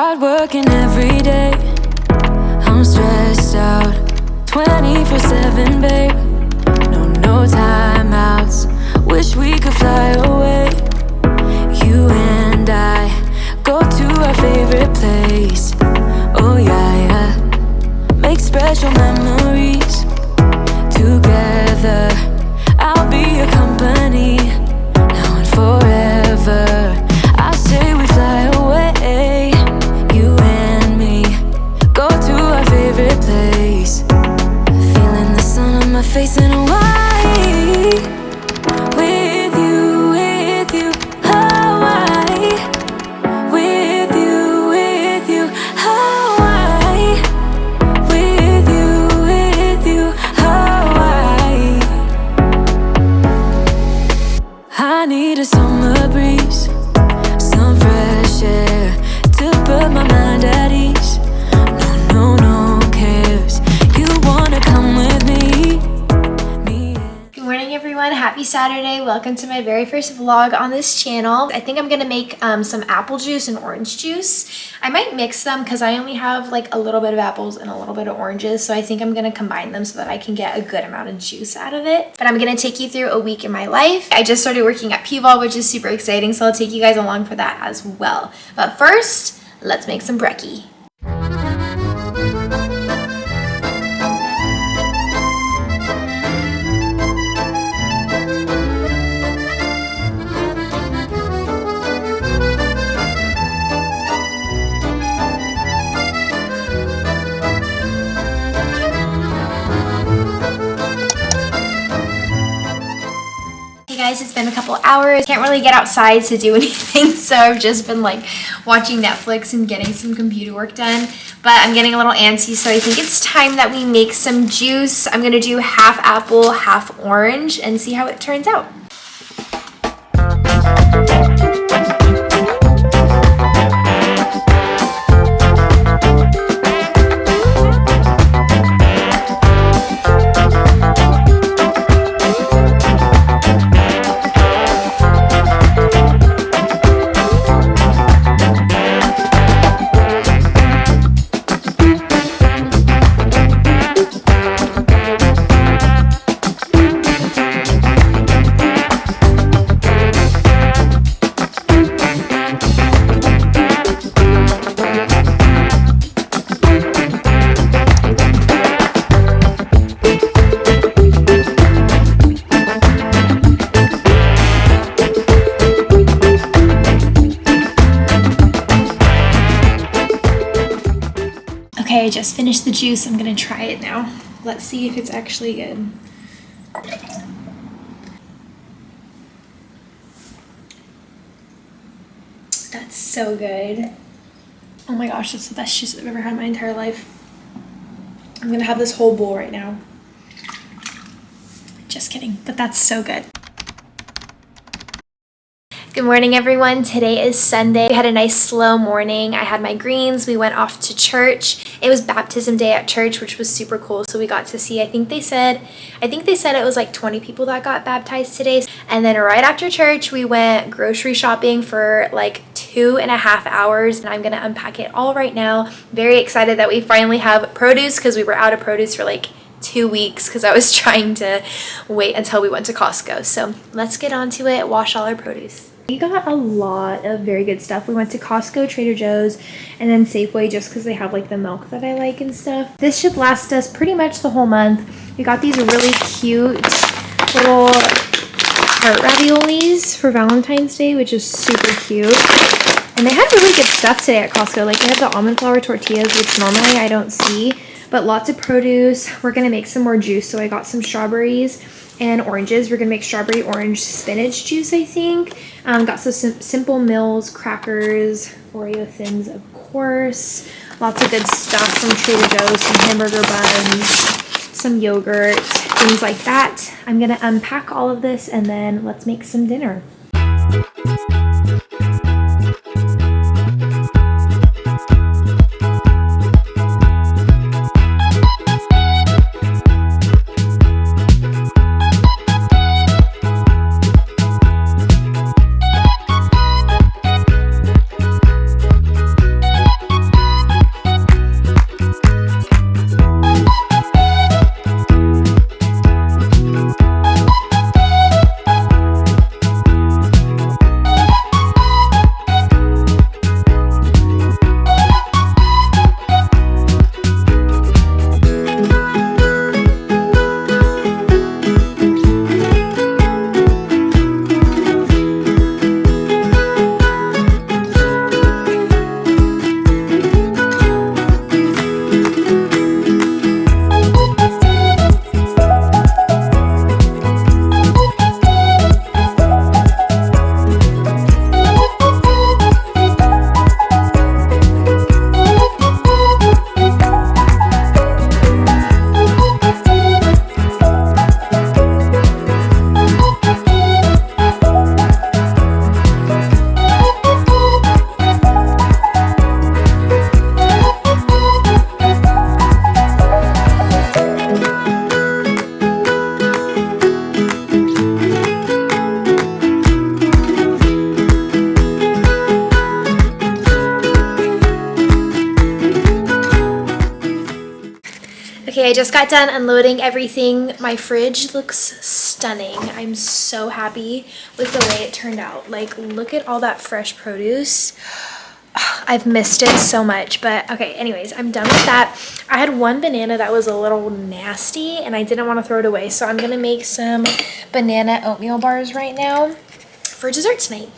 Hard working every day, I'm stressed out 24/7, babe. No timeouts, wish we could fly away. You and I go to our favorite place. Oh yeah, make special memories together. I'll be your company now and forever. I say we fly away, you and me, go to our favorite place. Feeling the sun on my face in Hawaii. With you, Hawaii. With you, Hawaii. With you, Hawaii. I need a summer breeze, some fresh air to put my mind at ease. No cares. You wanna come with me? Good morning, everyone. Happy Saturday. Welcome to my very first vlog on this channel. I think I'm gonna make some apple juice and orange juice. I might mix them because I only have like a little bit of apples and a little bit of oranges, so I think I'm gonna combine them so that I can get a good amount of juice out of it. But I'm gonna take you through a week in my life. I just started working at PVOLVE, which is super exciting, so I'll take you guys along for that as well. But first, let's make some brekkie. Guys, it's been a couple hours. Can't really get outside to do anything, so I've just been like watching Netflix and getting some computer work done. But I'm getting a little antsy, so I think it's time that we make some juice. I'm gonna do half apple, half orange, and see how it turns out. Okay, I just finished the juice. I'm gonna try it now. Let's see if it's actually good. That's so good. Oh my gosh, that's the best juice I've ever had in my entire life. I'm gonna have this whole bowl right now. Just kidding, but that's so good. Good morning, everyone. Today is Sunday. We had a nice slow morning. I had my greens. We went off to church. It was baptism day at church, which was super cool. So we got to see, I think they said it was like 20 people that got baptized today. And then right after church, we went grocery shopping for like 2.5 hours. And I'm gonna unpack it all right now. Very excited that we finally have produce because we were out of produce for like 2 weeks because I was trying to wait until we went to Costco. So let's get on to it, wash all our produce. We got a lot of very good stuff. We went to Costco, Trader Joe's, and then Safeway just because they have like the milk that I like and stuff. This should last us pretty much the whole month. We got these really cute little heart raviolis for Valentine's Day, which is super cute. And they had really good stuff today at Costco. Like they have the almond flour tortillas, which normally I don't see, but lots of produce. We're gonna make some more juice. So I got some strawberries and oranges. We're gonna make strawberry orange spinach juice, I think. Got some Simple Mills crackers, Oreo Thins, of course. Lots of good stuff from Trader Joe's, some hamburger buns, some yogurt, things like that. I'm gonna unpack all of this and then let's make some dinner. Okay, I just got done unloading everything. My fridge looks stunning. I'm so happy with the way it turned out. Like, look at all that fresh produce. I've missed it so much, but okay, anyways, I'm done with that. I had one banana that was a little nasty and I didn't want to throw it away, so I'm gonna make some banana oatmeal bars right now for dessert tonight.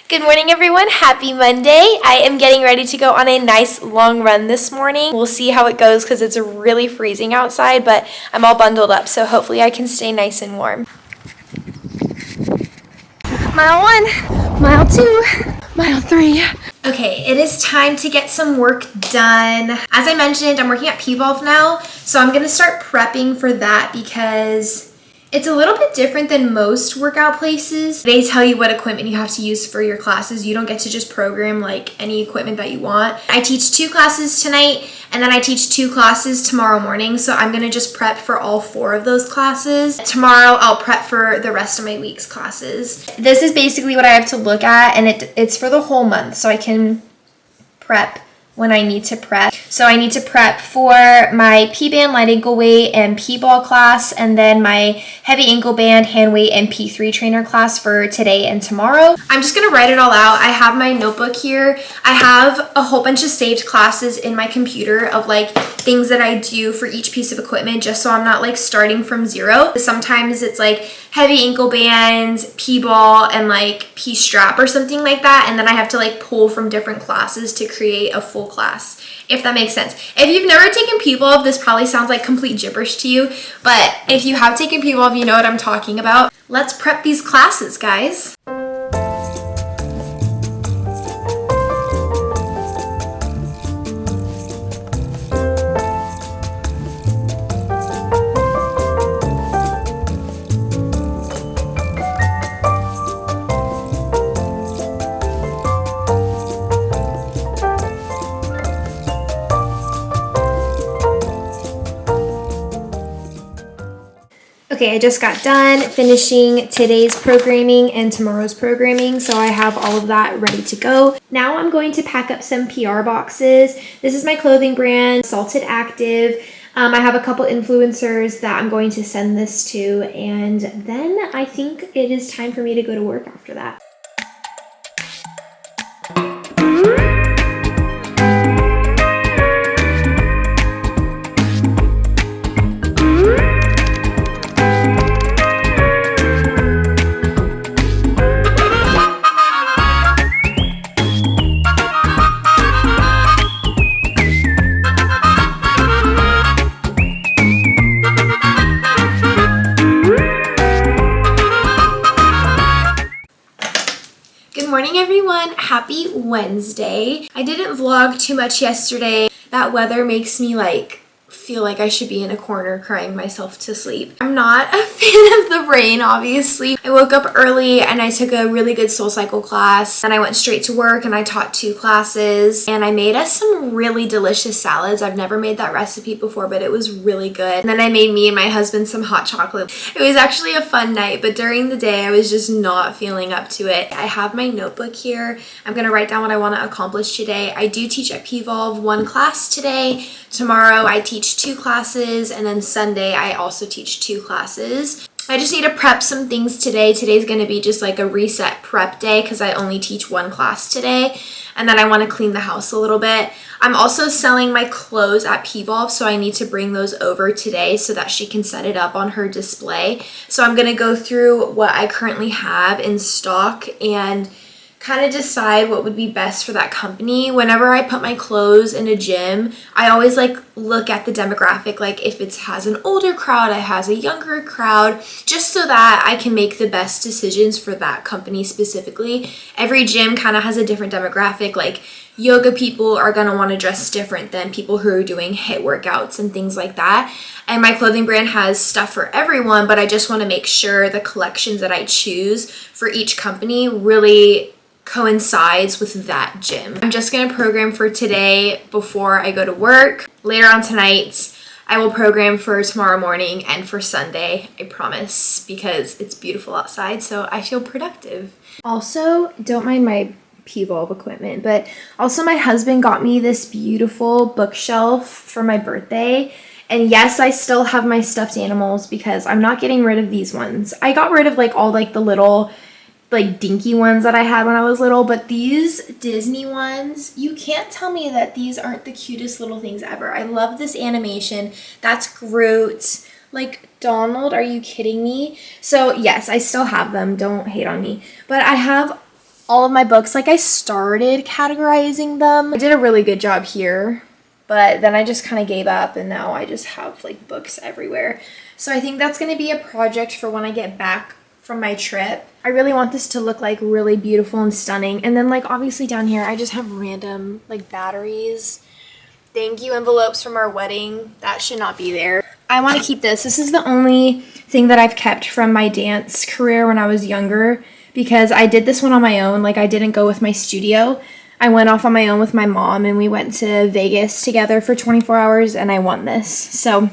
Good morning, everyone. Happy Monday. I am getting ready to go on a nice long run this morning. We'll see how it goes because it's really freezing outside, but I'm all bundled up, so hopefully I can stay nice and warm. Mile 1, mile 2, mile 3. Okay, it is time to get some work done. As I mentioned, I'm working at PVOLVE now, so I'm gonna start prepping for that because it's a little bit different than most workout places. They tell you what equipment you have to use for your classes. You don't get to just program like any equipment that you want. I teach 2 classes tonight and then I teach 2 classes tomorrow morning. So I'm gonna just prep for all 4 of those classes. Tomorrow I'll prep for the rest of my week's classes. This is basically what I have to look at, and it's for the whole month, so I can prep when I need to prep. So I need to prep for my P-band light ankle weight and P-ball class, and then my heavy ankle band, hand weight, and P3 trainer class for today and tomorrow. I'm just gonna write it all out. I have my notebook here. I have a whole bunch of saved classes in my computer of like things that I do for each piece of equipment, just so I'm not like starting from zero. Sometimes it's like heavy ankle bands, P-ball, and like P-strap or something like that, and then I have to like pull from different classes to create a full class, if that makes sense. If you've never taken PVOLVE, this probably sounds like complete gibberish to you, but if you have taken PVOLVE, you know what I'm talking about. Let's prep these classes, guys. Okay, I just got done finishing today's programming and tomorrow's programming, so I have all of that ready to go. Now I'm going to pack up some PR boxes. This is my clothing brand, Salted Active. I have a couple influencers that I'm going to send this to, and then I think it is time for me to go to work after that. Happy Wednesday. I didn't vlog too much yesterday. That weather makes me like feel like I should be in a corner crying myself to sleep. I'm not a fan of the rain, obviously. I woke up early and I took a really good SoulCycle class, and I went straight to work and I taught 2 classes, and I made us some really delicious salads. I've never made that recipe before, but it was really good. And then I made me and my husband some hot chocolate. It was actually a fun night, but during the day I was just not feeling up to it. I have my notebook here. I'm gonna write down what I want to accomplish today. I do teach at PVOLVE 1 class today. Tomorrow I teach 2 classes, and then Sunday I also teach 2 classes. I just need to prep some things today. Today's going to be just like a reset prep day because I only teach 1 class today, and then I want to clean the house a little bit. I'm also selling my clothes at PVOLVE, so I need to bring those over today so that she can set it up on her display. So I'm going to go through what I currently have in stock and kind of decide what would be best for that company. Whenever I put my clothes in a gym, I always like look at the demographic, like if it has an older crowd, it has a younger crowd, just so that I can make the best decisions for that company specifically. Every gym kind of has a different demographic, like yoga people are going to want to dress different than people who are doing HIIT workouts and things like that. And my clothing brand has stuff for everyone, but I just want to make sure the collections that I choose for each company really coincides with that gym. I'm just going to program for today before I go to work. Later on tonight, I will program for tomorrow morning and for Sunday, I promise, because it's beautiful outside, so I feel productive. Also, don't mind my PVOLVE equipment, but also my husband got me this beautiful bookshelf for my birthday. And yes, I still have my stuffed animals because I'm not getting rid of these ones. I got rid of like all like the little like dinky ones that I had when I was little, but these Disney ones, you can't tell me that these aren't the cutest little things ever. I love this animation. That's Groot. Like, Donald, are you kidding me? So yes, I still have them. Don't hate on me. But I have all of my books. Like, I started categorizing them. I did a really good job here, but then I just kind of gave up, and now I just have like books everywhere. So I think that's going to be a project for when I get back from my trip. I really want this to look like really beautiful and stunning. And then like obviously down here, I just have random like batteries. Thank you envelopes from our wedding. That should not be there. I want to keep this. This is the only thing that I've kept from my dance career when I was younger, because I did this one on my own. Like, I didn't go with my studio. I went off on my own with my mom, and we went to Vegas together for 24 hours, and I won this. So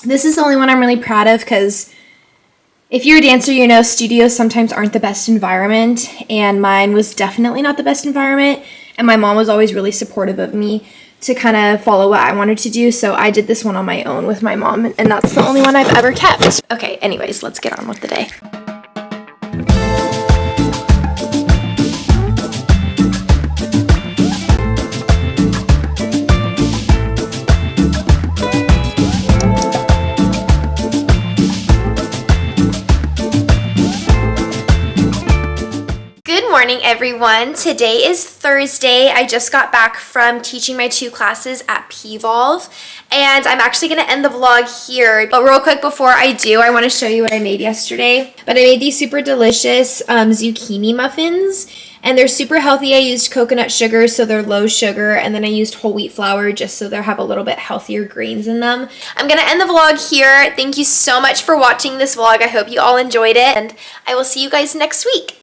this is the only one I'm really proud of, because if you're a dancer, you know studios sometimes aren't the best environment, and mine was definitely not the best environment, and my mom was always really supportive of me to kind of follow what I wanted to do, so I did this one on my own with my mom, and that's the only one I've ever kept. Okay, anyways, let's get on with the day. Good morning, everyone. Today is Thursday. I just got back from teaching my 2 classes at PVOLVE, and I'm actually going to end the vlog here. But real quick before I do, I want to show you what I made yesterday. But I made these super delicious zucchini muffins, and they're super healthy. I used coconut sugar, so they're low sugar, and then I used whole wheat flour just so they have a little bit healthier grains in them. I'm going to end the vlog here. Thank you so much for watching this vlog. I hope you all enjoyed it, and I will see you guys next week.